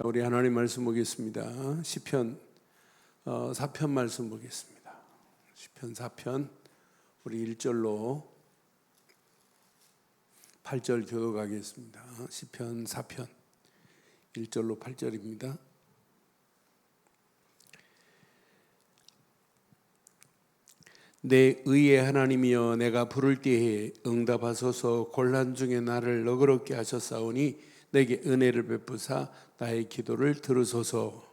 자, 우리 하나님 말씀 보겠습니다. 시편 4편 말씀 보겠습니다. 시편 4편 우리 1절로 8절 교독하겠습니다. 시편 4편 1절로 8절입니다. 내 의의 하나님이여, 내가 부를 때에 응답하소서. 곤란 중에 나를 너그럽게 하셨사오니 내게 은혜를 베푸사 나의 기도를 들으소서.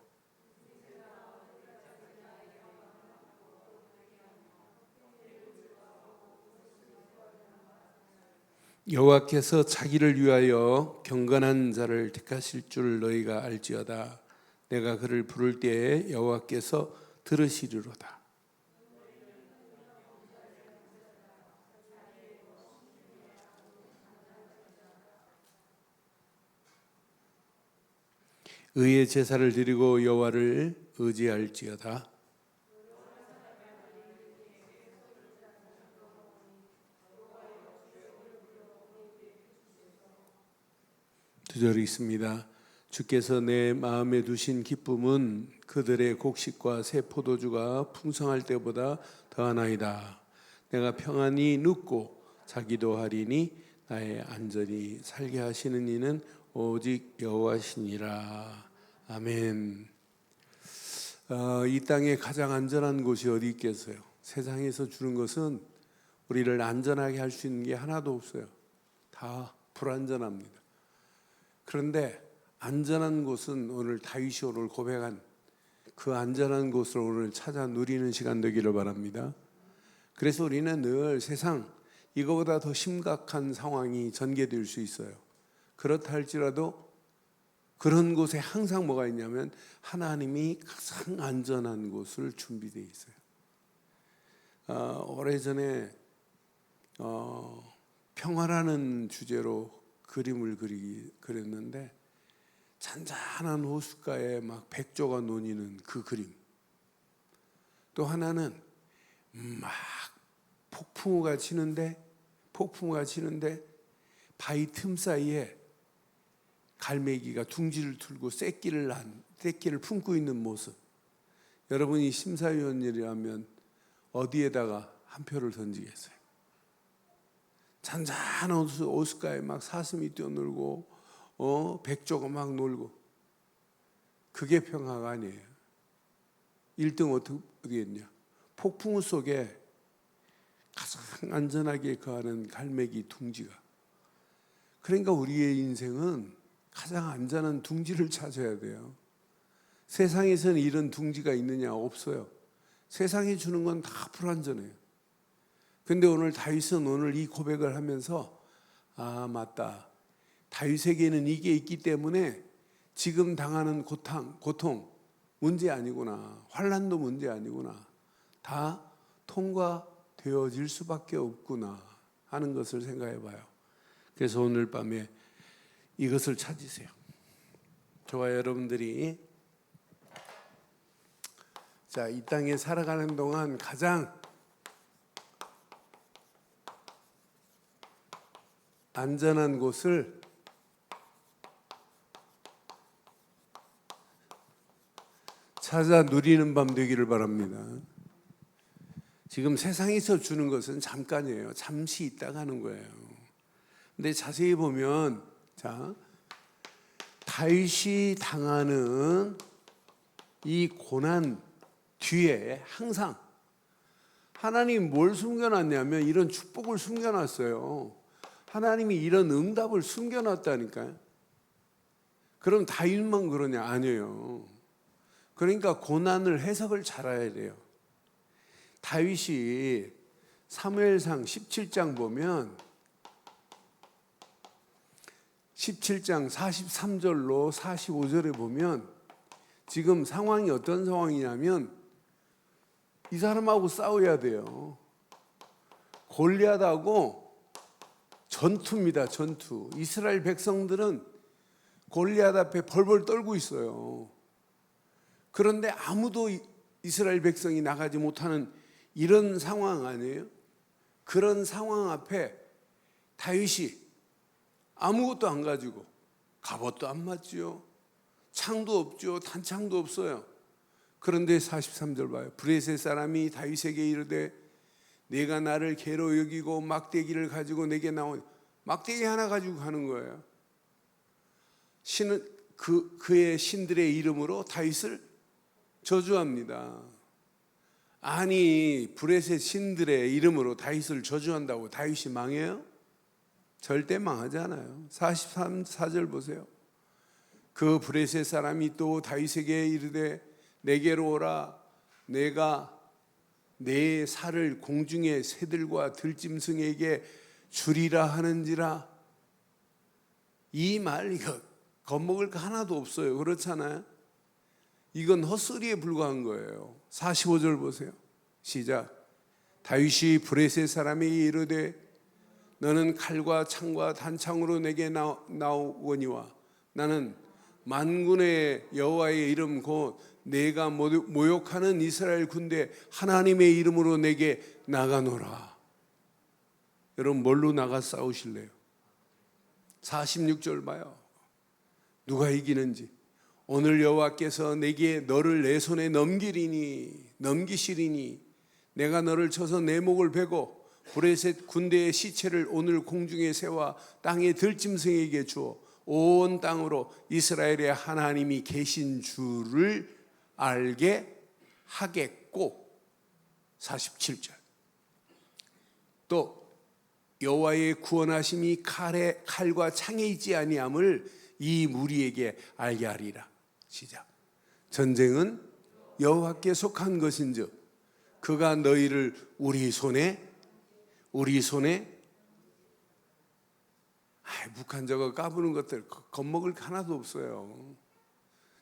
여호와께서 자기를 위하여 경건한 자를 택하실 줄 너희가 알지어다. 내가 그를 부를 때에 여호와께서 들으시리로다. 의의 제사를 드리고 여호와를 의지할지어다. 두 절 있습니다. 주께서 내 마음에 두신 기쁨은 그들의 곡식과 새 포도주가 풍성할 때보다 더하나이다. 내가 평안히 눕고 자기도 하리니 나의 안전히 살게 하시는 이는 오직 여호와시니라. 아멘. 이 땅에 가장 안전한 곳이 어디 있겠어요? 세상에서 주는 것은 우리를 안전하게 할 수 있는 게 하나도 없어요. 다 불안전합니다. 그런데 안전한 곳은 오늘 다윗이 오늘 고백한 그 안전한 곳을 오늘 찾아 누리는 시간 되기를 바랍니다. 그래서 우리는 늘 세상 이거보다 더 심각한 상황이 전개될 수 있어요. 그렇다 할지라도 그런 곳에 항상 뭐가 있냐면 하나님이 가장 안전한 곳을 준비되어 있어요. 오래전에 평화라는 주제로 그림을 그렸는데 잔잔한 호숫가에 막 백조가 논이는 그 그림. 또 하나는 막 폭풍우가 치는데 바위 틈 사이에 갈매기가 둥지를 틀고 새끼를 품고 있는 모습. 여러분이 심사위원이라면 어디에다가 한 표를 던지겠어요? 잔잔한 호숫가에 막 사슴이 뛰어놀고 백조가 막 놀고, 그게 평화가 아니에요. 1등 어떻게 했냐? 폭풍우 속에 가장 안전하게 거하는 갈매기 둥지가. 그러니까 우리의 인생은 가장 안전한 둥지를 찾아야 돼요. 세상에서는 이런 둥지가 있느냐? 없어요. 세상이 주는 건 다 불안전해요. 근데 오늘 다윗은 오늘 이 고백을 하면서 맞다. 다윗에게는 이게 있기 때문에 지금 당하는 고통 문제 아니구나. 환난도 문제 아니구나. 다 통과되어질 수밖에 없구나 하는 것을 생각해 봐요. 그래서 오늘 밤에 이것을 찾으세요. 저와 여러분들이 이 땅에 살아가는 동안 가장 안전한 곳을 찾아 누리는 밤 되기를 바랍니다. 지금 세상에서 주는 것은 잠깐이에요. 잠시 있다가 하는 거예요. 근데 자세히 보면 다윗이 당하는 이 고난 뒤에 항상 하나님이 뭘 숨겨놨냐면 이런 축복을 숨겨놨어요. 하나님이 이런 응답을 숨겨놨다니까요. 그럼 다윗만 그러냐? 아니에요. 그러니까 고난을 해석을 잘해야 돼요. 다윗이 사무엘상 17장 보면 17장 43절로 45절에 보면 지금 상황이 어떤 상황이냐면 이 사람하고 싸워야 돼요. 골리앗하고 전투입니다. 전투. 이스라엘 백성들은 골리앗 앞에 벌벌 떨고 있어요. 그런데 아무도 이스라엘 백성이 나가지 못하는 이런 상황 아니에요? 그런 상황 앞에 다윗이 아무것도 안 가지고 갑옷도 안 맞지요. 창도 없죠. 단창도 없어요. 그런데 43절 봐요. 브레셋 사람이 다윗에게 이르되 내가 나를 개로 여기고 막대기를 가지고 내게 나온, 막대기 하나 가지고 가는 거예요. 신은 그의 신들의 이름으로 다윗을 저주합니다. 아니, 브레셋 신들의 이름으로 다윗을 저주한다고 다윗이 망해요? 절대 망하지 않아요. 43절 보세요. 그 브레셋 사람이 또 다윗에게 이르되 내게로 오라. 내가 내 살을 공중의 새들과 들짐승에게 주리라 하는지라. 이 말, 이거 겁먹을 거 하나도 없어요. 그렇잖아요. 이건 헛소리에 불과한 거예요. 45절 보세요. 시작. 다윗이 브레셋 사람에게 이르되 너는 칼과 창과 단창으로 내게 나오거니와 나는 만군의 여호와의 이름 곧 내가 모욕하는 이스라엘 군대 하나님의 이름으로 내게 나가노라. 여러분, 뭘로 나가 싸우실래요? 46절 봐요. 누가 이기는지. 오늘 여호와께서 내게 너를 내 손에 넘기시리니 내가 너를 쳐서 내 목을 베고 브레셋 군대의 시체를 오늘 공중의 새와 땅의 들짐승에게 주어 온 땅으로 이스라엘의 하나님이 계신 줄을 알게 하겠고. 47절. 또 여호와의 구원하심이 칼과 창에 있지 아니함을 이 무리에게 알게 하리라. 시작. 전쟁은 여호와께 속한 것인즉 그가 너희를 우리 손에 북한 저거 까부는 것들 겁먹을 하나도 없어요.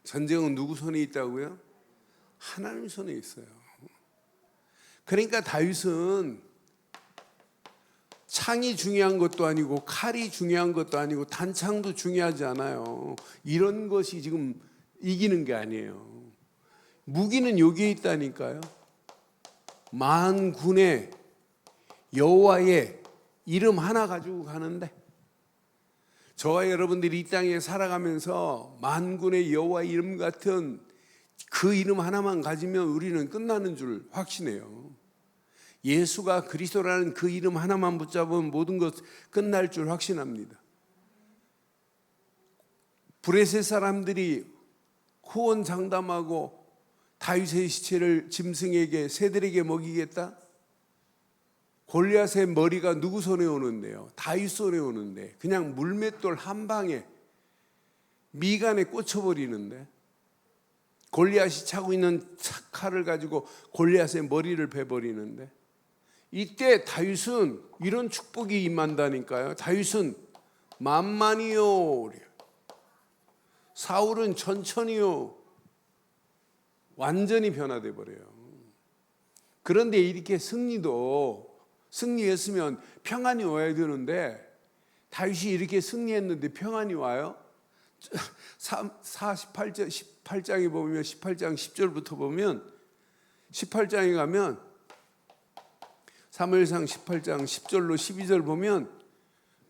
전쟁은 누구 손에 있다고요? 하나님 손에 있어요. 그러니까 다윗은 창이 중요한 것도 아니고 칼이 중요한 것도 아니고 단창도 중요하지 않아요. 이런 것이 지금 이기는 게 아니에요. 무기는 여기에 있다니까요. 만군의 여호와의 이름 하나 가지고 가는데, 저와 여러분들이 이 땅에 살아가면서 만군의 여호와의 이름 같은 그 이름 하나만 가지면 우리는 끝나는 줄 확신해요. 예수가 그리스도라는 그 이름 하나만 붙잡으면 모든 것 끝날 줄 확신합니다. 브레셋 사람들이 호언장담하고 다윗의 시체를 짐승에게 새들에게 먹이겠다? 골리앗의 머리가 누구 손에 오는데요? 다윗 손에 오는데 그냥 물맷돌 한 방에 미간에 꽂혀버리는데, 골리앗이 차고 있는 칼을 가지고 골리앗의 머리를 베버리는데, 이때 다윗은 이런 축복이 임한다니까요. 다윗은 만만히요, 사울은 천천히요, 완전히 변화돼 버려요. 그런데 이렇게 승리했으면 평안이 와야 되는데, 다윗이 이렇게 승리했는데 평안이 와요? 18장에 보면 18장 10절부터 보면 18장에 가면 사무엘상 18장 10절로 12절 보면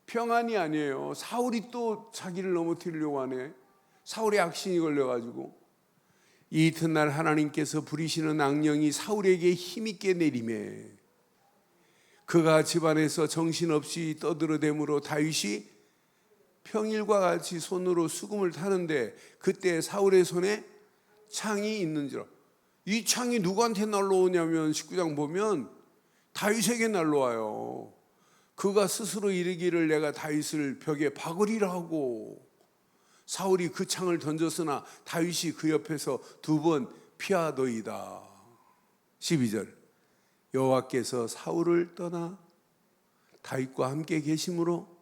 평안이 아니에요. 사울이 또 자기를 넘어뜨리려고 하네. 사울의 악신이 걸려가지고 이 이튿날 하나님께서 부리시는 악령이 사울에게 힘있게 내리매 그가 집안에서 정신없이 떠들어대므로 다윗이 평일과 같이 손으로 수금을 타는데 그때 사울의 손에 창이 있는지라. 이 창이 누구한테 날라오냐면 19장 보면 다윗에게 날라와요. 그가 스스로 이르기를 내가 다윗을 벽에 박으리라 하고, 사울이 그 창을 던졌으나 다윗이 그 옆에서 2번 피하더이다. 12절. 여호와께서 사울을 떠나 다윗과 함께 계심으로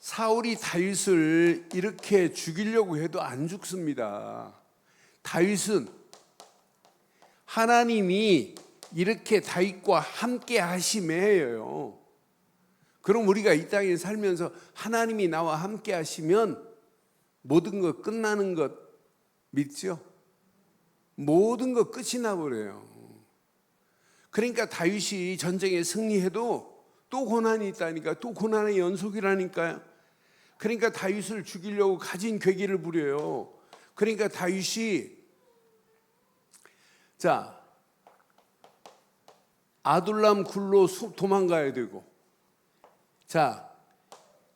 사울이 다윗을 이렇게 죽이려고 해도 안 죽습니다. 다윗은 하나님이 이렇게 다윗과 함께 하심에요. 그럼 우리가 이 땅에 살면서 하나님이 나와 함께 하시면 모든 것 끝나는 것 믿죠? 모든 것 끝이 나버려요. 그러니까 다윗이 전쟁에 승리해도 또 고난이 있다니까. 또 고난의 연속이라니까요. 그러니까 다윗을 죽이려고 가진 괴기를 부려요. 그러니까 다윗이 아둘람 굴로 도망가야 되고,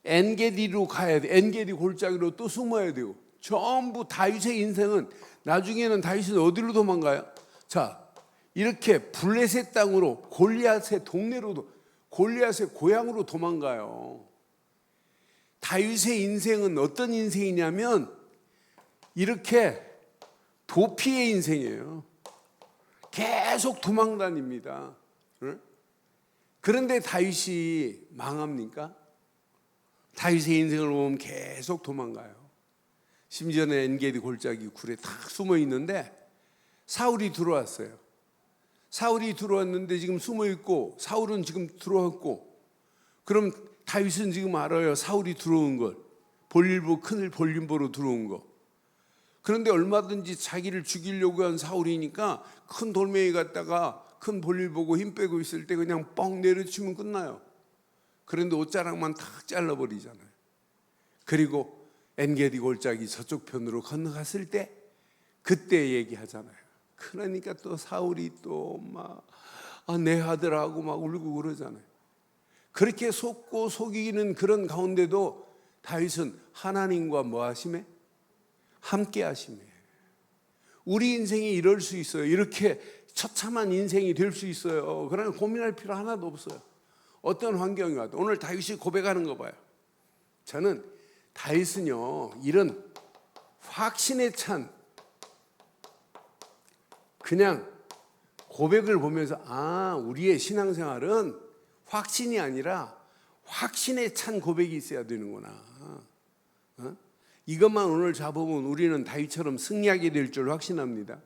엔게디로 가야 돼. 엔게디 골짜기로 또 숨어야 되고, 전부 다윗의 인생은 나중에는 다윗은 어디로 도망가요? 이렇게 블레셋 땅으로, 골리앗의 동네로, 골리앗의 고향으로 도망가요. 다윗의 인생은 어떤 인생이냐면 이렇게 도피의 인생이에요. 계속 도망다닙니다. 그런데 다윗이 망합니까? 다윗의 인생을 보면 계속 도망가요. 심지어는 엔게디 골짜기 굴에 탁 숨어 있는데 사울이 들어왔어요. 사울이 들어왔는데 지금 숨어 있고, 사울은 지금 들어왔고, 그럼 다윗은 지금 알아요. 사울이 들어온 걸. 볼일보, 큰 볼일보로 들어온 거. 그런데 얼마든지 자기를 죽이려고 한 사울이니까 큰 돌멩이 갖다가 큰 볼일 보고 힘 빼고 있을 때 그냥 뻥 내려치면 끝나요. 그런데 옷자락만 탁 잘라버리잖아요. 그리고 엔게디 골짜기 저쪽 편으로 건너갔을 때 그때 얘기하잖아요. 그러니까 또 사울이 또 막 내 아들하고 막 울고 그러잖아요. 그렇게 속고 속이는 그런 가운데도 다윗은 하나님과 뭐 하심에? 함께 하심에. 우리 인생이 이럴 수 있어요. 이렇게 처참한 인생이 될 수 있어요. 그러나 고민할 필요 하나도 없어요. 어떤 환경이 와도. 오늘 다윗이 고백하는 거 봐요. 저는 다윗은요, 이런 확신에 찬 그냥 고백을 보면서 우리의 신앙생활은 확신이 아니라 확신에 찬 고백이 있어야 되는구나. 이것만 오늘 잡으면 우리는 다윗처럼 승리하게 될 줄 확신합니다.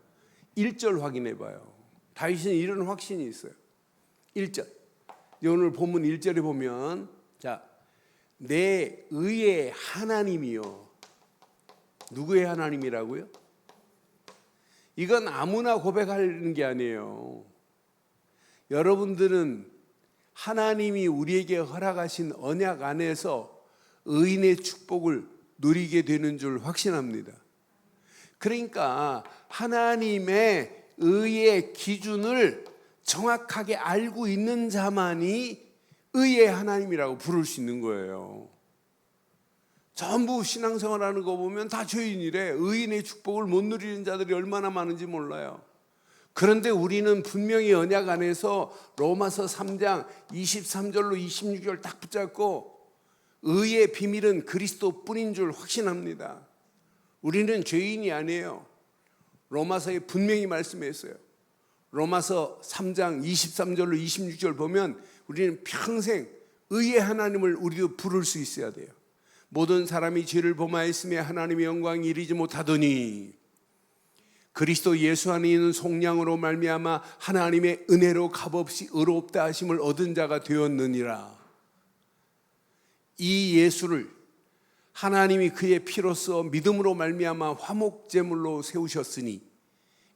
1절 확인해 봐요. 다윗은 이런 확신이 있어요. 1절. 오늘 본문 1절에 보면 내 의의 하나님이요. 누구의 하나님이라고요? 이건 아무나 고백하는 게 아니에요. 여러분들은 하나님이 우리에게 허락하신 언약 안에서 의인의 축복을 누리게 되는 줄 확신합니다. 그러니까 하나님의 의의 기준을 정확하게 알고 있는 자만이 의의 하나님이라고 부를 수 있는 거예요. 전부 신앙생활하는 거 보면 다 죄인이래. 의인의 축복을 못 누리는 자들이 얼마나 많은지 몰라요. 그런데 우리는 분명히 언약 안에서 로마서 3장 23절로 26절 딱 붙잡고 의의 비밀은 그리스도뿐인 줄 확신합니다. 우리는 죄인이 아니에요. 로마서에 분명히 말씀했어요. 로마서 3장 23절로 26절 보면 우리는 평생 의의 하나님을 우리도 부를 수 있어야 돼요. 모든 사람이 죄를 범하였으며 하나님의 영광이 이르지 못하더니 그리스도 예수 안에 있는 속량으로 말미암아 하나님의 은혜로 값없이 의롭다 하심을 얻은 자가 되었느니라. 이 예수를 하나님이 그의 피로써 믿음으로 말미암아 화목제물로 세우셨으니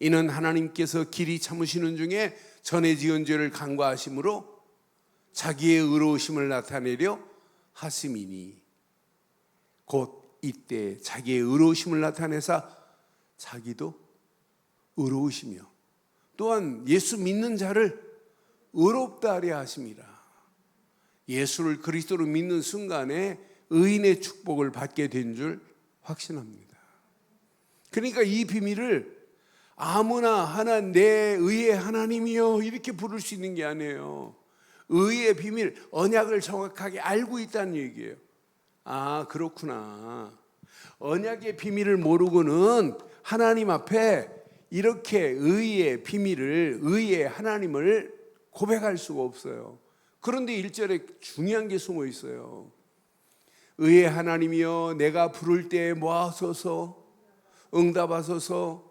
이는 하나님께서 길이 참으시는 중에 전에 지은 죄를 간과하심으로 자기의 의로우심을 나타내려 하심이니 곧 이때 자기의 의로우심을 나타내사 자기도 의로우시며 또한 예수 믿는 자를 의롭다 하려 하심이라. 예수를 그리스도로 믿는 순간에 의인의 축복을 받게 된 줄 확신합니다. 그러니까 이 비밀을 아무나 내 의의 하나님이요 이렇게 부를 수 있는 게 아니에요. 의의 비밀, 언약을 정확하게 알고 있다는 얘기예요. 그렇구나. 언약의 비밀을 모르고는 하나님 앞에 이렇게 의의 비밀을, 의의 하나님을 고백할 수가 없어요. 그런데 1절에 중요한 게 숨어 있어요. 의의 하나님이여 내가 부를 때 모아서서 응답하소서.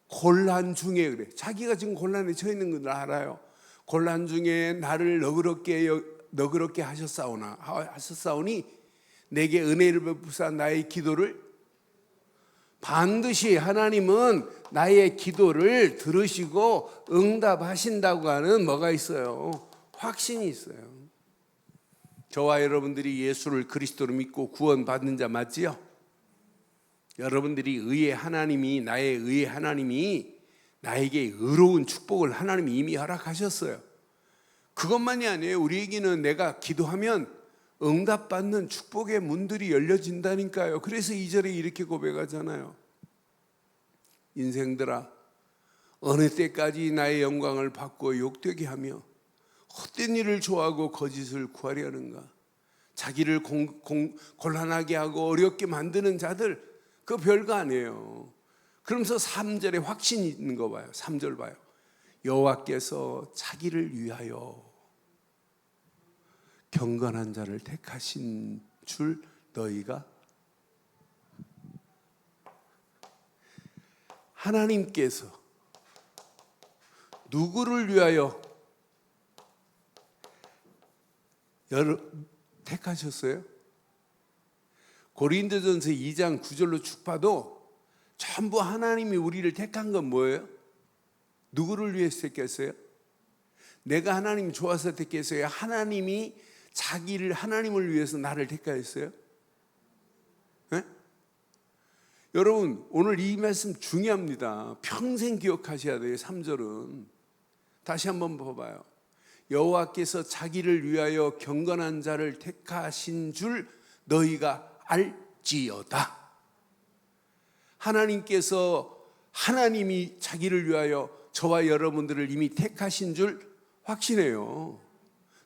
곤란 중에 그래. 자기가 지금 곤란에 처해 있는 건 알아요. 곤란 중에 나를 너그럽게 하셨사오니 내게 은혜를 베푸사 나의 기도를 반드시 하나님은 나의 기도를 들으시고 응답하신다고 하는 뭐가 있어요? 확신이 있어요. 저와 여러분들이 예수를 그리스도로 믿고 구원받는 자 맞지요? 여러분들이 의의 하나님이, 나의 의의 하나님이 나에게 의로운 축복을 하나님이 이미 허락하셨어요. 그것만이 아니에요. 우리에게는 내가 기도하면 응답받는 축복의 문들이 열려진다니까요. 그래서 2절에 이렇게 고백하잖아요. 인생들아, 어느 때까지 나의 영광을 받고 욕되게 하며 헛된 일을 좋아하고 거짓을 구하려는가? 자기를 곤란하게 하고 어렵게 만드는 자들, 그거 별거 아니에요. 그러면서 3절에 확신이 있는 거 봐요. 3절 봐요. 여호와께서 자기를 위하여 경건한 자를 택하신 줄 너희가, 하나님께서 누구를 위하여 택하셨어요? 고린도전서 2장 9절로 쭉 봐도 전부 하나님이 우리를 택한 건 뭐예요? 누구를 위해서 택했어요? 내가 하나님 좋아서 택했어요? 하나님이 하나님을 위해서 나를 택하였어요? 네? 여러분, 오늘 이 말씀 중요합니다. 평생 기억하셔야 돼요. 3절은 다시 한번 봐봐요. 여호와께서 자기를 위하여 경건한 자를 택하신 줄 너희가 알지어다. 하나님이 자기를 위하여 저와 여러분들을 이미 택하신 줄 확신해요.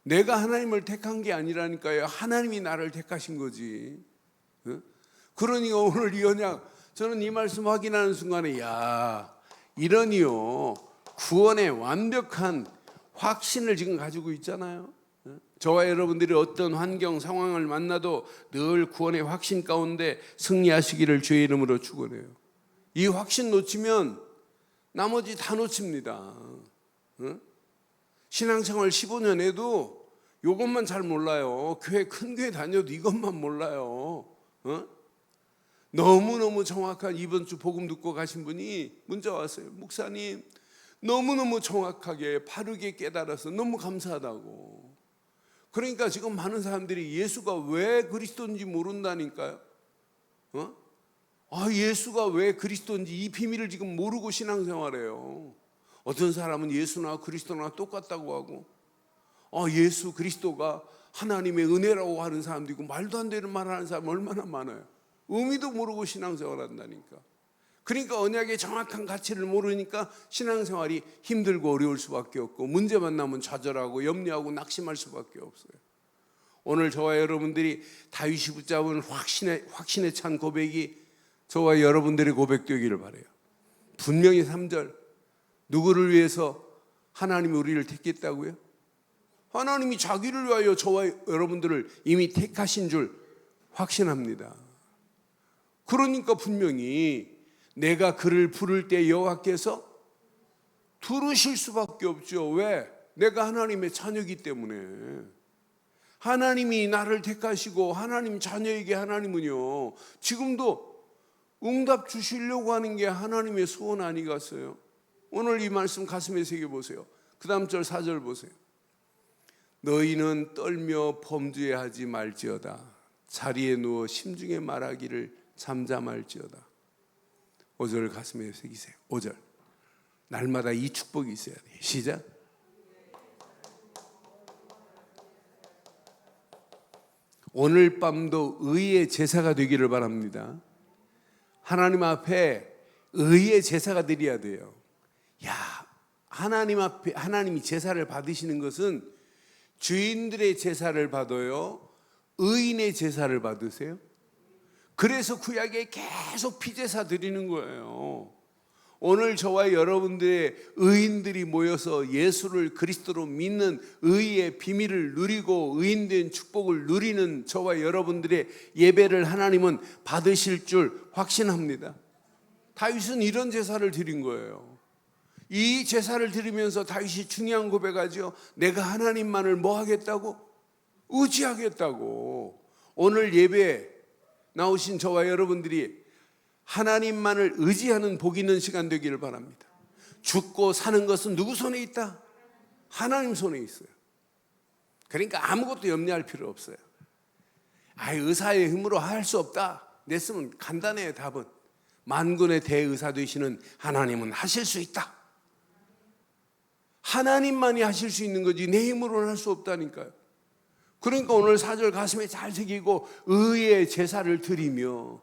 내가 하나님을 택한 게 아니라니까요. 하나님이 나를 택하신 거지. 그러니까 오늘 이 언약, 저는 이 말씀 확인하는 순간에 이러니요, 구원의 완벽한 확신을 지금 가지고 있잖아요. 저와 여러분들이 어떤 환경 상황을 만나도 늘 구원의 확신 가운데 승리하시기를 주의 이름으로 축원해요. 이 확신 놓치면 나머지 다 놓칩니다. 신앙생활 15년 해도 이것만 잘 몰라요. 큰 교회 다녀도 이것만 몰라요. 너무너무 정확한, 이번 주 복음 듣고 가신 분이 문자 왔어요. 목사님, 너무너무 정확하게 바르게 깨달아서 너무 감사하다고. 그러니까 지금 많은 사람들이 예수가 왜 그리스도인지 모른다니까요. 예수가 왜 그리스도인지 이 비밀을 지금 모르고 신앙생활해요. 어떤 사람은 예수나 그리스도나 똑같다고 하고, 예수 그리스도가 하나님의 은혜라고 하는 사람도 있고, 말도 안 되는 말 하는 사람 얼마나 많아요. 의미도 모르고 신앙생활한다니까. 그러니까 언약의 정확한 가치를 모르니까 신앙생활이 힘들고 어려울 수밖에 없고, 문제 만나면 좌절하고 염려하고 낙심할 수밖에 없어요. 오늘 저와 여러분들이 다윗이 붙잡은 확신에 찬 고백이 저와 여러분들의 고백되기를 바라요. 분명히 3절, 누구를 위해서 하나님이 우리를 택했다고요? 하나님이 자기를 위하여 저와 여러분들을 이미 택하신 줄 확신합니다. 그러니까 분명히 내가 그를 부를 때 여호와께서 들으실 수밖에 없죠. 왜? 내가 하나님의 자녀이기 때문에. 하나님이 나를 택하시고 하나님 자녀에게 하나님은요, 지금도 응답 주시려고 하는 게 하나님의 소원 아니겠어요? 오늘 이 말씀 가슴에 새겨보세요. 그 다음 절 4절 보세요. 너희는 떨며 범죄하지 말지어다. 자리에 누워 심중에 말하기를 잠잠할지어다. 5절 가슴에 새기세요. 5절. 날마다 이 축복이 있어야 돼요. 시작. 오늘 밤도 의의 제사가 되기를 바랍니다. 하나님 앞에 의의 제사가 드려야 돼요. 하나님 앞에 하나님이 제사를 받으시는 것은 죄인들의 제사를 받아요? 의인의 제사를 받으세요? 그래서 구약에 계속 피제사 드리는 거예요. 오늘 저와 여러분들의 의인들이 모여서 예수를 그리스도로 믿는 의의 비밀을 누리고 의인된 축복을 누리는 저와 여러분들의 예배를 하나님은 받으실 줄 확신합니다. 다윗은 이런 제사를 드린 거예요. 이 제사를 드리면서 다윗이 중요한 고백하죠. 내가 하나님만을 뭐 하겠다고? 의지하겠다고. 오늘 예배에 나오신 저와 여러분들이 하나님만을 의지하는 복 있는 시간 되기를 바랍니다. 죽고 사는 것은 누구 손에 있다? 하나님 손에 있어요. 그러니까 아무것도 염려할 필요 없어요. 의사의 힘으로 할 수 없다 냈으면 간단해요. 답은 만군의 대의사 되시는 하나님은 하실 수 있다. 하나님만이 하실 수 있는 거지 내 힘으로는 할 수 없다니까요. 그러니까 오늘 4절 가슴에 잘 새기고 의의 제사를 드리며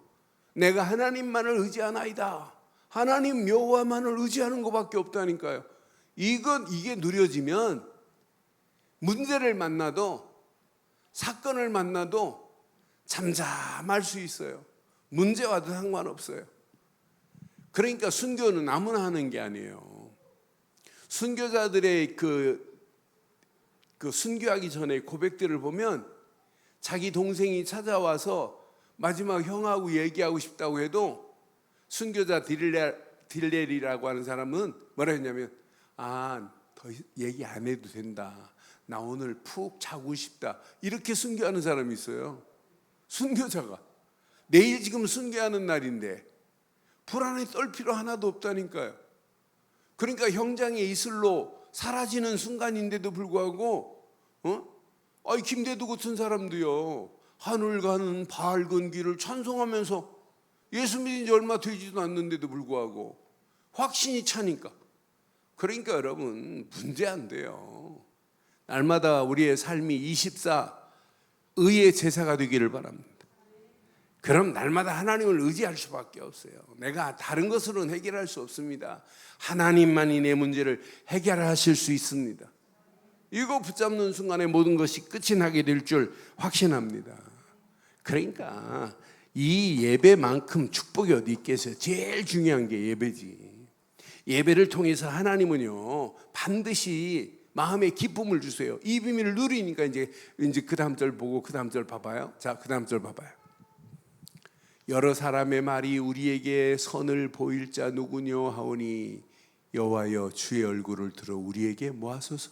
내가 하나님만을 의지하나이다. 하나님 여호와만을 의지하는 것밖에 없다니까요. 이게 누려지면 문제를 만나도 사건을 만나도 잠잠할 수 있어요. 문제 와도 상관없어요. 그러니까 순교는 아무나 하는 게 아니에요. 순교자들의 그 순교하기 전에 고백들을 보면 자기 동생이 찾아와서 마지막 형하고 얘기하고 싶다고 해도 순교자 딜렐이라고 하는 사람은 뭐라 했냐면 더 얘기 안 해도 된다. 나 오늘 푹 자고 싶다. 이렇게 순교하는 사람이 있어요. 순교자가 내일 지금 순교하는 날인데 불안에 떨 필요 하나도 없다니까요. 그러니까 형장의 이슬로 사라지는 순간인데도 불구하고 김대두 같은 사람도요 하늘 가는 밝은 길을 찬송하면서 예수 믿은 지 얼마 되지도 않는데도 불구하고 확신이 차니까. 그러니까 여러분 문제 안 돼요. 날마다 우리의 삶이 24 의의 제사가 되기를 바랍니다. 그럼 날마다 하나님을 의지할 수밖에 없어요. 내가 다른 것으로는 해결할 수 없습니다. 하나님만이 내 문제를 해결하실 수 있습니다. 이거 붙잡는 순간에 모든 것이 끝이 나게 될 줄 확신합니다. 그러니까 이 예배만큼 축복이 어디 있겠어요. 제일 중요한 게 예배지. 예배를 통해서 하나님은요 반드시 마음에 기쁨을 주세요. 이 비밀을 누리니까 이제 그 다음 절 보고 그 다음 절 봐봐요. 자, 그 다음 절 봐봐요. 여러 사람의 말이 우리에게 선을 보일 자 누구뇨 하오니 여호와여 주의 얼굴을 들어 우리에게 모아소서.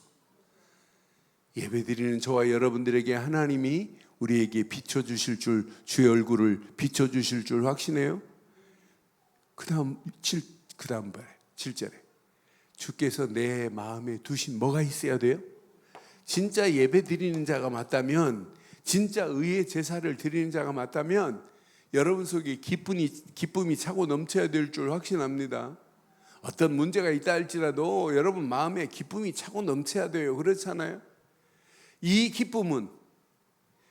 예배드리는 저와 여러분들에게 하나님이 우리에게 비춰주실 줄, 주의 얼굴을 비춰주실 줄 확신해요. 그 다음 봐요. 7절에 주께서 내 마음에 두신 뭐가 있어야 돼요? 진짜 예배 드리는 자가 맞다면, 진짜 의의 제사를 드리는 자가 맞다면 여러분 속에 기쁨이 차고 넘쳐야 될 줄 확신합니다. 어떤 문제가 있다 할지라도 여러분 마음에 기쁨이 차고 넘쳐야 돼요. 그렇잖아요? 이 기쁨은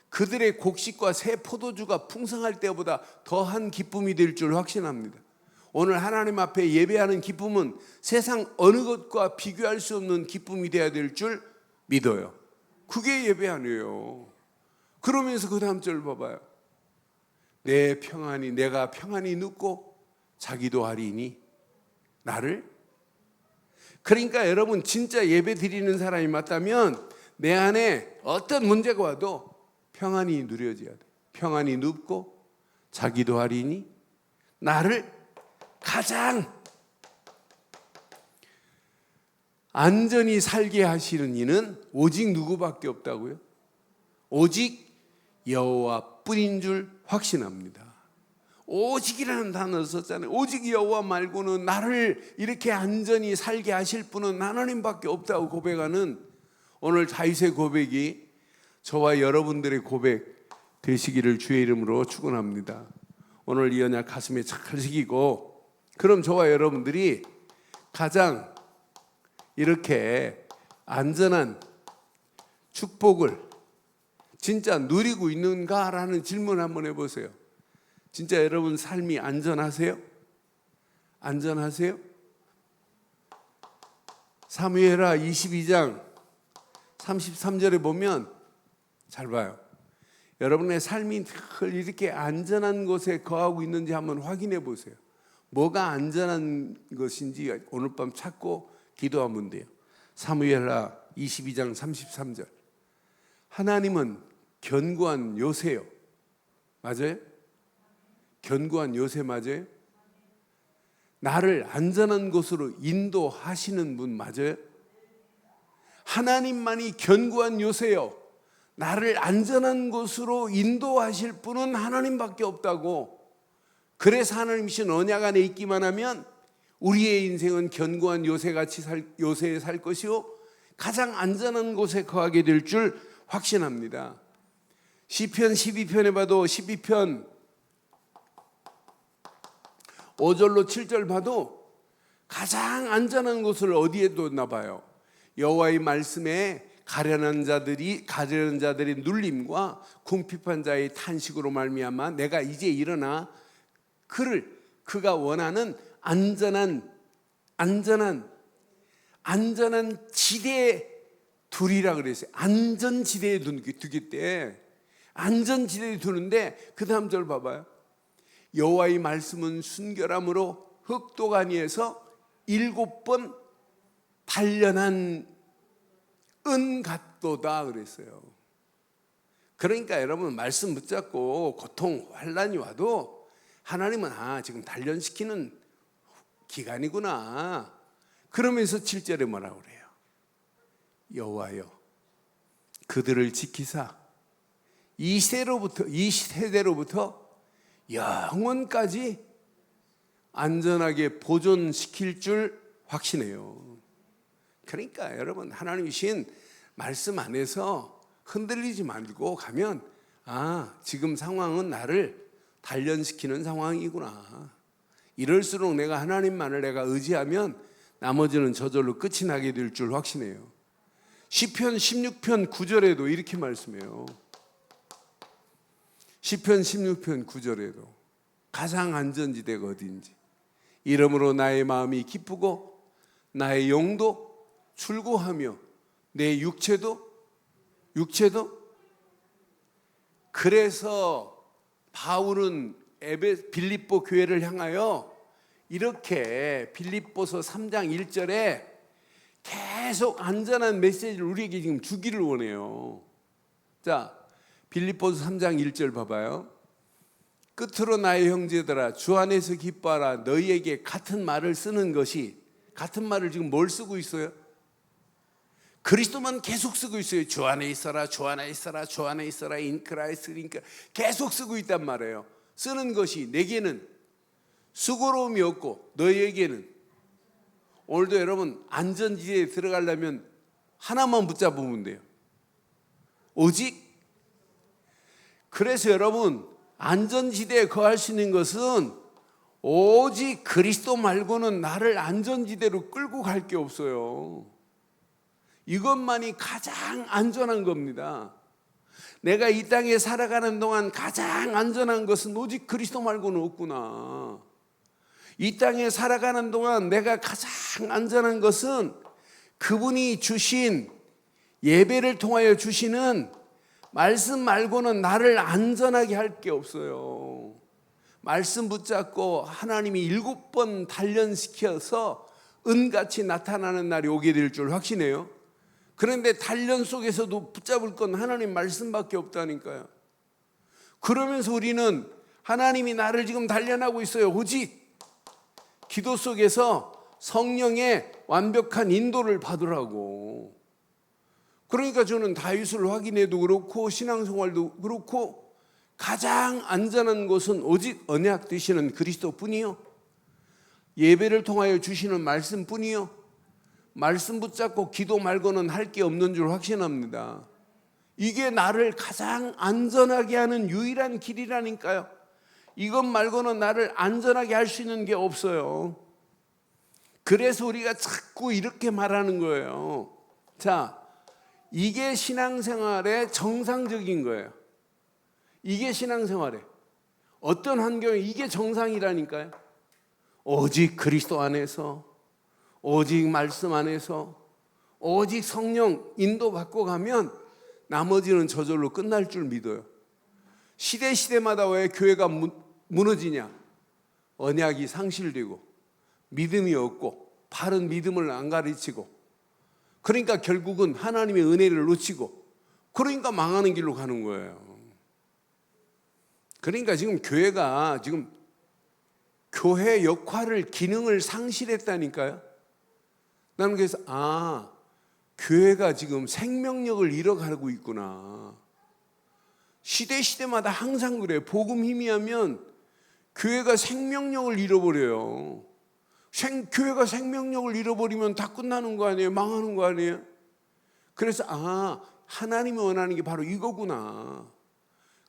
그들의 곡식과 새 포도주가 풍성할 때보다 더한 기쁨이 될 줄 확신합니다. 오늘 하나님 앞에 예배하는 기쁨은 세상 어느 것과 비교할 수 없는 기쁨이 되어야 될 줄 믿어요. 그게 예배 아니에요. 그러면서 그 다음 절 봐봐요. 내가 평안히 눕고 자기도 하리니 나를. 그러니까 여러분 진짜 예배 드리는 사람이 맞다면 내 안에 어떤 문제가 와도 평안히 누려져야 돼. 평안히 눕고 자기도 하리니 나를 가장 안전히 살게 하시는 이는 오직 누구밖에 없다고요? 오직 여호와뿐인 줄 확신합니다. 오직이라는 단어를 썼잖아요. 오직 여호와 말고는 나를 이렇게 안전히 살게 하실 분은 하나님밖에 없다고 고백하는 오늘 다윗의 고백이 저와 여러분들의 고백 되시기를 주의 이름으로 축원합니다. 오늘 이 언약 가슴에 잘 새기고, 그럼 저와 여러분들이 가장 이렇게 안전한 축복을 진짜 누리고 있는가라는 질문 한번 해보세요. 진짜 여러분 삶이 안전하세요? 안전하세요? 사무엘하 22장 33절에 보면 잘 봐요. 여러분의 삶이 늘 이렇게 안전한 곳에 거하고 있는지 한번 확인해 보세요. 뭐가 안전한 것인지 오늘 밤 찾고 기도하면 돼요. 사무엘하 22장 33절. 하나님은 견고한 요새요. 맞아요? 견고한 요새 맞아요? 나를 안전한 곳으로 인도하시는 분 맞아요? 하나님만이 견고한 요새요. 나를 안전한 곳으로 인도하실 분은 하나님밖에 없다고. 그래서 하나님이신 언약 안에 있기만 하면 우리의 인생은 견고한 요새에 살 것이요 가장 안전한 곳에 거하게 될 줄 확신합니다. 시편 12편에 봐도 12편 5절로 7절 봐도 가장 안전한 곳을 어디에 뒀나 봐요. 여호와의 말씀에 가련한 자들이 눌림과 궁핍한 자의 탄식으로 말미암아 내가 이제 일어나 그가 원하는 안전한 지대에 두리라 그랬어요. 안전지대에 두겠대. 안전지대에 두는데 그 다음 절 봐봐요. 여호와의 말씀은 순결함으로 흑도가니에서 7번 단련한 은 같도다 그랬어요. 그러니까 여러분 말씀 붙잡고 고통 환난이 와도 하나님은 지금 단련시키는 기간이구나. 그러면서 7절에 뭐라고 그래요? 여호와여 그들을 지키사 이 세대로부터 영원까지 안전하게 보존시킬 줄 확신해요. 그러니까 여러분 하나님이신 말씀 안에서 흔들리지 말고 가면 지금 상황은 나를 단련시키는 상황이구나. 이럴수록 내가 하나님만을 내가 의지하면 나머지는 저절로 끝이 나게 될 줄 확신해요. 시편 16편 9절에도 이렇게 말씀해요. 시편 16편 9절에도 가장 안전지대가 어디인지 이러므로 나의 마음이 기쁘고 나의 영도 출고하며 내 육체도 그래서 바울은 빌립보 교회를 향하여 이렇게 빌립보서 3장 1절에 계속 안전한 메시지를 우리에게 지금 주기를 원해요. 자, 빌립보서 3장 1절 봐봐요. 끝으로 나의 형제들아 주 안에서 기뻐하라. 너희에게 같은 말을 쓰는 것이 같은 말을 지금 뭘 쓰고 있어요? 그리스도만 계속 쓰고 있어요. 주 안에 있어라, 주 안에 있어라, 주 안에 있어라, in Christ. 그러니까 계속 쓰고 있단 말이에요. 쓰는 것이 내게는 수고로움이 없고 너희에게는 오늘도 여러분 안전지대에 들어가려면 하나만 붙잡으면 돼요. 오직 그래서 여러분 안전지대에 거할 수 있는 것은 오직 그리스도 말고는 나를 안전지대로 끌고 갈 게 없어요. 이것만이 가장 안전한 겁니다. 내가 이 땅에 살아가는 동안 가장 안전한 것은 오직 그리스도 말고는 없구나. 이 땅에 살아가는 동안 내가 가장 안전한 것은 그분이 주신 예배를 통하여 주시는 말씀 말고는 나를 안전하게 할 게 없어요. 말씀 붙잡고 하나님이 7번 단련시켜서 은같이 나타나는 날이 오게 될 줄 확신해요. 그런데 단련 속에서도 붙잡을 건 하나님 말씀밖에 없다니까요. 그러면서 우리는 하나님이 나를 지금 단련하고 있어요. 오직 기도 속에서 성령의 완벽한 인도를 받으라고. 그러니까 저는 다윗을 확인해도 그렇고 신앙생활도 그렇고 가장 안전한 곳은 오직 언약 되시는 그리스도뿐이요, 예배를 통하여 주시는 말씀뿐이요, 말씀 붙잡고 기도 말고는 할 게 없는 줄 확신합니다. 이게 나를 가장 안전하게 하는 유일한 길이라니까요. 이것 말고는 나를 안전하게 할 수 있는 게 없어요. 그래서 우리가 자꾸 이렇게 말하는 거예요. 자, 이게 신앙생활의 정상적인 거예요. 이게 신앙생활에 어떤 환경에 이게 정상이라니까요. 오직 그리스도 안에서, 오직 말씀 안에서, 오직 성령 인도받고 가면 나머지는 저절로 끝날 줄 믿어요. 시대마다 왜 교회가 무너지냐? 언약이 상실되고 믿음이 없고 바른 믿음을 안 가르치고, 그러니까 결국은 하나님의 은혜를 놓치고, 그러니까 망하는 길로 가는 거예요. 그러니까 지금 교회가 지금 교회 역할을, 기능을 상실했다니까요. 나는 그래서 교회가 지금 생명력을 잃어가고 있구나. 시대마다 항상 그래요. 복음 희미하면 교회가 생명력을 잃어버려요. 교회가 생명력을 잃어버리면 다 끝나는 거 아니에요? 망하는 거 아니에요? 그래서 하나님이 원하는 게 바로 이거구나.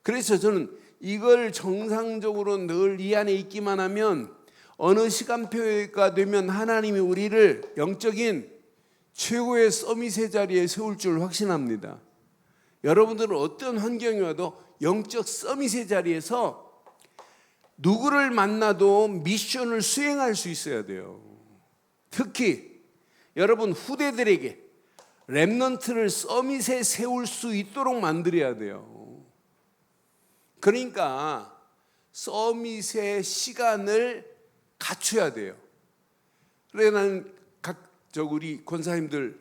그래서 저는 이걸 정상적으로 늘 이 안에 있기만 하면 어느 시간표가 되면 하나님이 우리를 영적인 최고의 서밋의 자리에 세울 줄 확신합니다. 여러분들은 어떤 환경이 와도 영적 서밋의 자리에서 누구를 만나도 미션을 수행할 수 있어야 돼요. 특히 여러분 후대들에게 렘넌트를 서밋에 세울 수 있도록 만들어야 돼요. 그러니까 서밋의 시간을 갖춰야 돼요. 그래 나는 우리 권사님들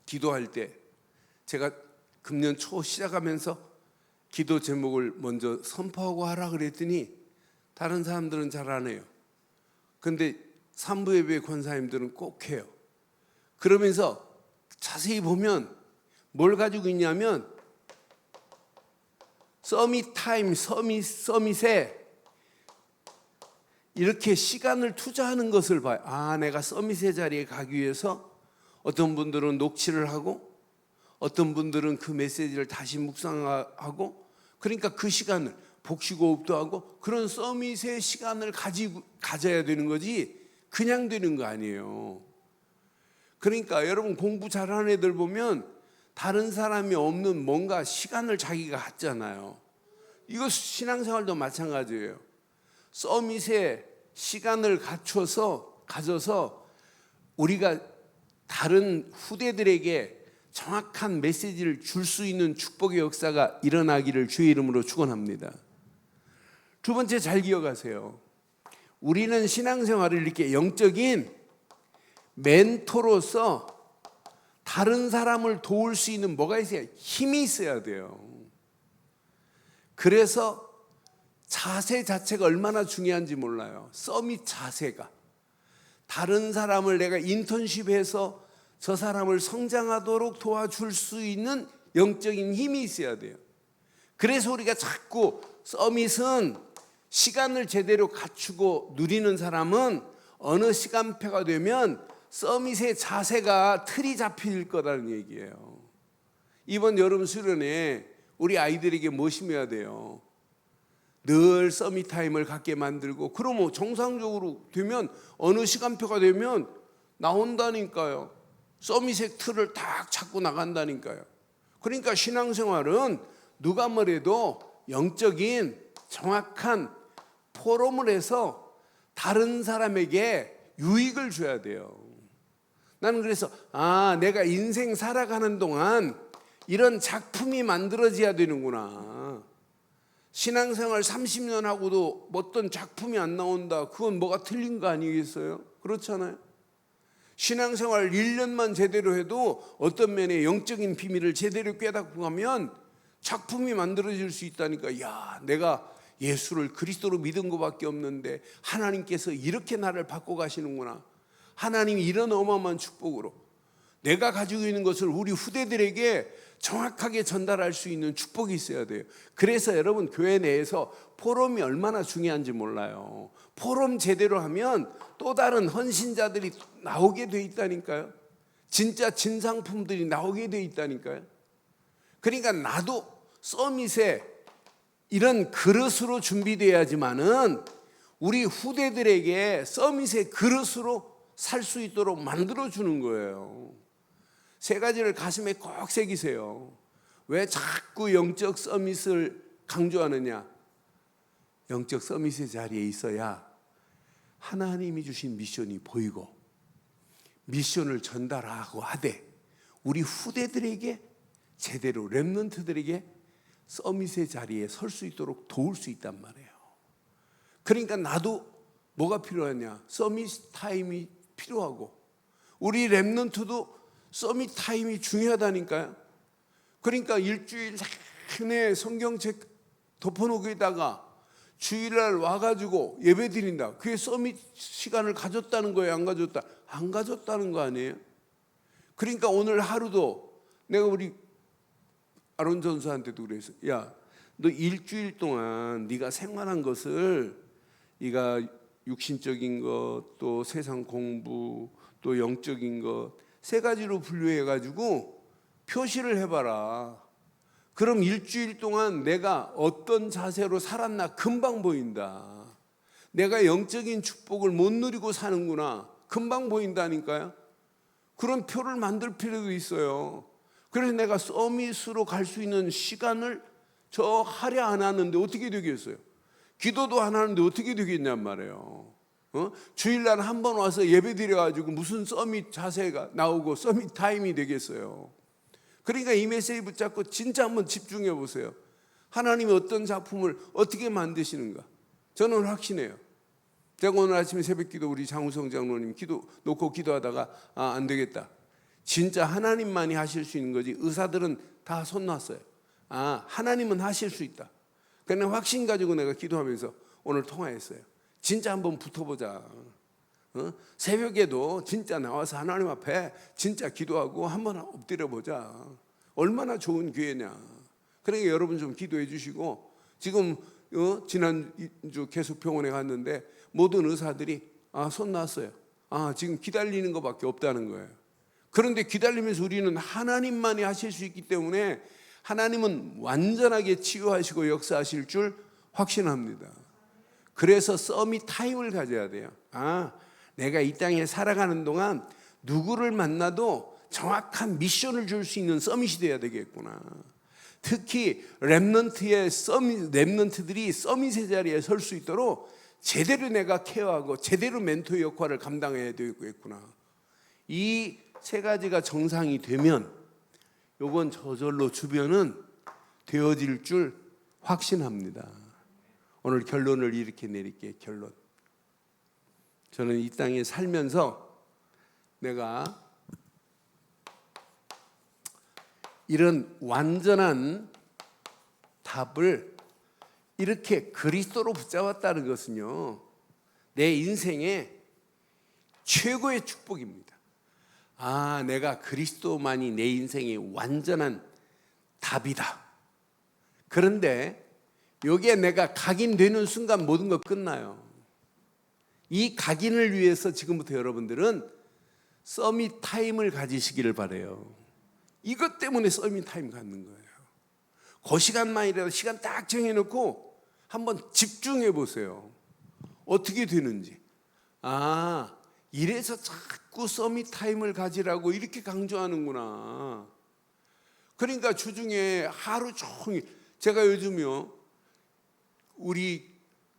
기도할 때 제가 금년 초 시작하면서 기도 제목을 먼저 선포하고 하라 그랬더니 다른 사람들은 잘 안 해요. 근데 산부예배 권사님들은 꼭 해요. 그러면서 자세히 보면 뭘 가지고 있냐면 서밋 타임, 서밋에 이렇게 시간을 투자하는 것을 봐요. 아, 내가 서밋의 자리에 가기 위해서 어떤 분들은 녹취를 하고 어떤 분들은 그 메시지를 다시 묵상하고 그러니까 그 시간을 복식호흡도 하고 그런 서밋의 시간을 가져야 되는 거지 그냥 되는 거 아니에요. 그러니까 여러분 공부 잘하는 애들 보면 다른 사람이 없는 뭔가 시간을 자기가 갖잖아요. 이거 신앙생활도 마찬가지예요. 서밋에 시간을 가져서 우리가 다른 후대들에게 정확한 메시지를 줄 수 있는 축복의 역사가 일어나기를 주의 이름으로 축원합니다. 두 번째 잘 기억하세요. 우리는 신앙생활을 이렇게 영적인 멘토로서 다른 사람을 도울 수 있는 뭐가 있어야 힘이 있어야 돼요. 그래서 자세 자체가 얼마나 중요한지 몰라요. 서밋 자세가 다른 사람을 내가 인턴십해서 저 사람을 성장하도록 도와줄 수 있는 영적인 힘이 있어야 돼요. 그래서 우리가 자꾸 서밋은 시간을 제대로 갖추고 누리는 사람은 어느 시간표가 되면 서밋의 자세가 틀이 잡힐 거라는 얘기예요. 이번 여름 수련회 우리 아이들에게 뭐 심어야 돼요? 늘 서밋 타임을 갖게 만들고 그러면 정상적으로 되면 어느 시간표가 되면 나온다니까요. 서밋의 틀을 딱 잡고 나간다니까요. 그러니까 신앙생활은 누가 뭐래도 영적인 정확한 포럼을 해서 다른 사람에게 유익을 줘야 돼요. 나는 그래서 내가 인생 살아가는 동안 이런 작품이 만들어져야 되는구나. 신앙생활 30년 하고도 어떤 작품이 안 나온다. 그건 뭐가 틀린 거 아니겠어요? 그렇잖아요. 신앙생활 1년만 제대로 해도 어떤 면에 영적인 비밀을 제대로 깨닫고 가면 작품이 만들어질 수 있다니까. 야, 내가 예수를 그리스도로 믿은 것밖에 없는데 하나님께서 이렇게 나를 바꿔 가시는구나. 하나님이 이런 어마어마한 축복으로 내가 가지고 있는 것을 우리 후대들에게 정확하게 전달할 수 있는 축복이 있어야 돼요. 그래서 여러분 교회 내에서 포럼이 얼마나 중요한지 몰라요. 포럼 제대로 하면 또 다른 헌신자들이 나오게 돼 있다니까요. 진짜 진상품들이 나오게 돼 있다니까요. 그러니까 나도 서밋에 이런 그릇으로 준비돼야지만은 우리 후대들에게 서밋의 그릇으로 살 수 있도록 만들어주는 거예요. 세 가지를 가슴에 꼭 새기세요. 왜 자꾸 영적 서밋을 강조하느냐? 영적 서밋의 자리에 있어야 하나님이 주신 미션이 보이고 미션을 전달하고 하되 우리 후대들에게 제대로 렘넌트들에게 서밋의 자리에 설 수 있도록 도울 수 있단 말이에요. 그러니까 나도 뭐가 필요하냐? 서밋 타임이 필요하고 우리 렘넌트도 서밋 타임이 중요하다니까요. 그러니까 일주일 내내 성경책 덮어놓기다가 주일날 와가지고 예배 드린다. 그게 서밋 시간을 가졌다는 거예요? 안 가졌다? 안 가졌다는 거 아니에요? 그러니까 오늘 하루도 내가 우리 아론 전사한테도 그래서 야, 너 일주일 동안 네가 생활한 것을 네가 육신적인 것, 또 세상 공부, 또 영적인 것 세 가지로 분류해가지고 표시를 해봐라. 그럼 일주일 동안 내가 어떤 자세로 살았나 금방 보인다. 내가 영적인 축복을 못 누리고 사는구나. 금방 보인다니까요. 그런 표를 만들 필요도 있어요. 그래서 내가 서밋으로 갈 수 있는 시간을 저 할애 안 하는데 어떻게 되겠어요? 기도도 안 하는데 어떻게 되겠냔 말이에요. 주일날 한 번 와서 예배 드려가지고 무슨 서밋 자세가 나오고 서밋 타임이 되겠어요. 그러니까 이 메시지 붙잡고 진짜 한번 집중해 보세요. 하나님이 어떤 작품을 어떻게 만드시는가 저는 확신해요. 제가 오늘 아침에 새벽기도 우리 장우성 장로님 놓고 기도하다가 안 되겠다. 진짜 하나님만이 하실 수 있는 거지 의사들은 다 손 놨어요. 하나님은 하실 수 있다. 그냥 확신 가지고 내가 기도하면서 오늘 통화했어요. 진짜 한번 붙어보자. 새벽에도 진짜 나와서 하나님 앞에 진짜 기도하고 한번 엎드려 보자. 얼마나 좋은 기회냐. 그러니까 여러분 좀 기도해 주시고 지금 지난주 계속 병원에 갔는데 모든 의사들이 손 놨어요. 지금 기다리는 것밖에 없다는 거예요. 그런데 기다리면서 우리는 하나님만이 하실 수 있기 때문에 하나님은 완전하게 치유하시고 역사하실 줄 확신합니다. 그래서 서밋 타임을 가져야 돼요. 내가 이 땅에 살아가는 동안 누구를 만나도 정확한 미션을 줄 수 있는 서밋이 돼야 되겠구나. 특히 렘넌트들이 서밋의 자리에 설 수 있도록 제대로 내가 케어하고 제대로 멘토 역할을 감당해야 되겠구나. 이 세 가지가 정상이 되면 요건 저절로 주변은 되어질 줄 확신합니다. 오늘 결론을 이렇게 내릴게요. 결론. 저는 이 땅에 살면서 내가 이런 완전한 답을 이렇게 그리스도로 붙잡았다는 것은요, 내 인생의 최고의 축복입니다. 내가 그리스도만이 내 인생의 완전한 답이다. 그런데 여기에 내가 각인되는 순간 모든 거 끝나요. 이 각인을 위해서 지금부터 여러분들은 서밋 타임을 가지시기를 바라요. 이것 때문에 서밋 타임 갖는 거예요. 그 시간만이라도 시간 딱 정해놓고 한번 집중해 보세요. 어떻게 되는지. 이래서 자꾸 서밋 타임을 가지라고 이렇게 강조하는구나. 그러니까 주중에 하루 종일 제가 요즘요 우리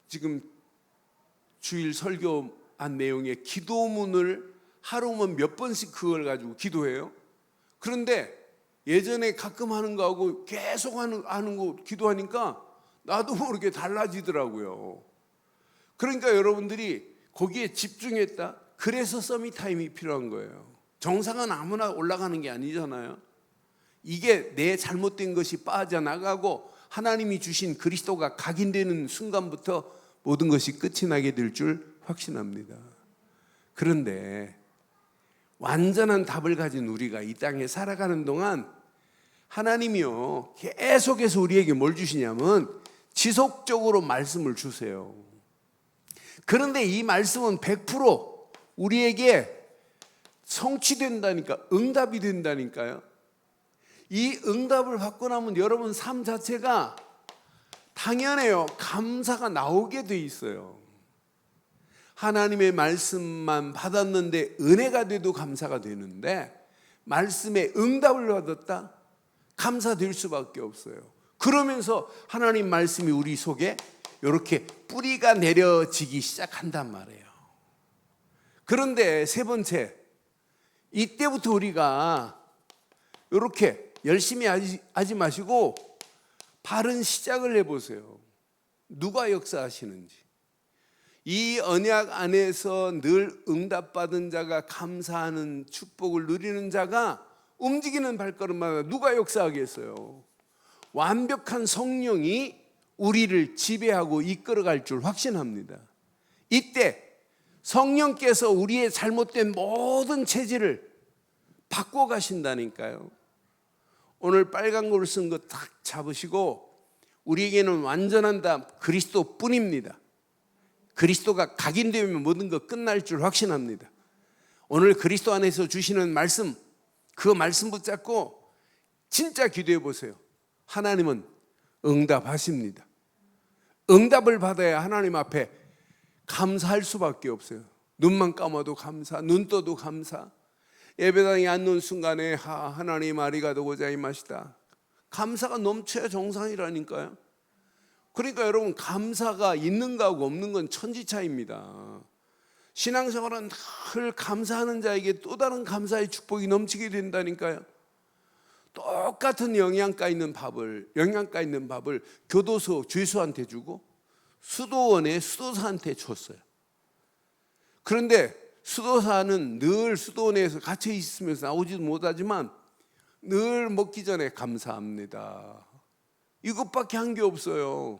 지금 주일 설교한 내용의 기도문을 하루면 몇 번씩 그걸 가지고 기도해요. 그런데 예전에 가끔 하는 거하고 계속 하는 거 기도하니까 나도 모르게 달라지더라고요. 그러니까 여러분들이 거기에 집중했다. 그래서 서밋 타임이 필요한 거예요. 정상은 아무나 올라가는 게 아니잖아요. 이게 내 잘못된 것이 빠져나가고 하나님이 주신 그리스도가 각인되는 순간부터 모든 것이 끝이 나게 될 줄 확신합니다. 그런데 완전한 답을 가진 우리가 이 땅에 살아가는 동안 하나님이요 계속해서 우리에게 뭘 주시냐면 지속적으로 말씀을 주세요. 그런데 이 말씀은 100% 우리에게 성취된다니까, 응답이 된다니까요. 이 응답을 받고 나면 여러분 삶 자체가 당연해요. 감사가 나오게 돼 있어요. 하나님의 말씀만 받았는데 은혜가 돼도 감사가 되는데 말씀에 응답을 받았다? 감사될 수밖에 없어요. 그러면서 하나님 말씀이 우리 속에 이렇게 뿌리가 내려지기 시작한단 말이에요. 그런데 세 번째, 이때부터 우리가 이렇게 열심히 하지 마시고 바른 시작을 해보세요. 누가 역사하시는지. 이 언약 안에서 늘 응답받은 자가 감사하는 축복을 누리는 자가 움직이는 발걸음마다 누가 역사하겠어요? 완벽한 성령이 우리를 지배하고 이끌어갈 줄 확신합니다. 이때 성령께서 우리의 잘못된 모든 체질을 바꿔가신다니까요. 오늘 빨간 거를 쓴 거 딱 잡으시고 우리에게는 완전한 답 그리스도뿐입니다. 그리스도가 각인되면 모든 거 끝날 줄 확신합니다. 오늘 그리스도 안에서 주시는 말씀, 그 말씀 붙잡고 진짜 기도해 보세요. 하나님은 응답하십니다. 응답을 받아야 하나님 앞에 감사할 수밖에 없어요. 눈만 감아도 감사, 눈 떠도 감사. 예배당에 앉는 순간에 하나님 아리가 도고자 임하시다. 감사가 넘쳐야 정상이라니까요. 그러니까 여러분, 감사가 있는 거하고 없는 건 천지차이입니다. 신앙생활은 늘 감사하는 자에게 또 다른 감사의 축복이 넘치게 된다니까요. 똑같은 영양가 있는 밥을 교도소 죄수한테 주고 수도원에 수도사한테 줬어요. 그런데 수도사는 늘 수도원에서 갇혀 있으면서 나오지도 못하지만 늘 먹기 전에 감사합니다. 이것밖에 한 게 없어요.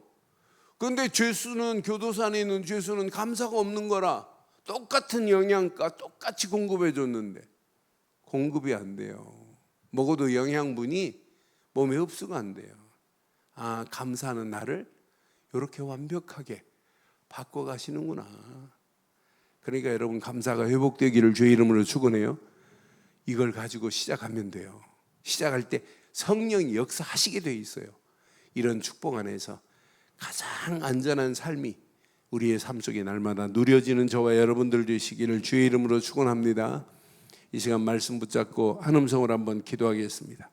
그런데 죄수는, 교도소 안에 있는 죄수는 감사가 없는 거라 똑같은 영양가 똑같이 공급해 줬는데 공급이 안 돼요. 먹어도 영양분이 몸에 흡수가 안 돼요. 감사하는 나를 이렇게 완벽하게 바꿔가시는구나. 그러니까 여러분, 감사가 회복되기를 주의 이름으로 축원해요. 이걸 가지고 시작하면 돼요. 시작할 때 성령이 역사하시게 돼 있어요. 이런 축복 안에서 가장 안전한 삶이 우리의 삶 속에 날마다 누려지는 저와 여러분들 되시기를 주의 이름으로 축원합니다. 이 시간 말씀 붙잡고 한 음성으로 한번 기도하겠습니다.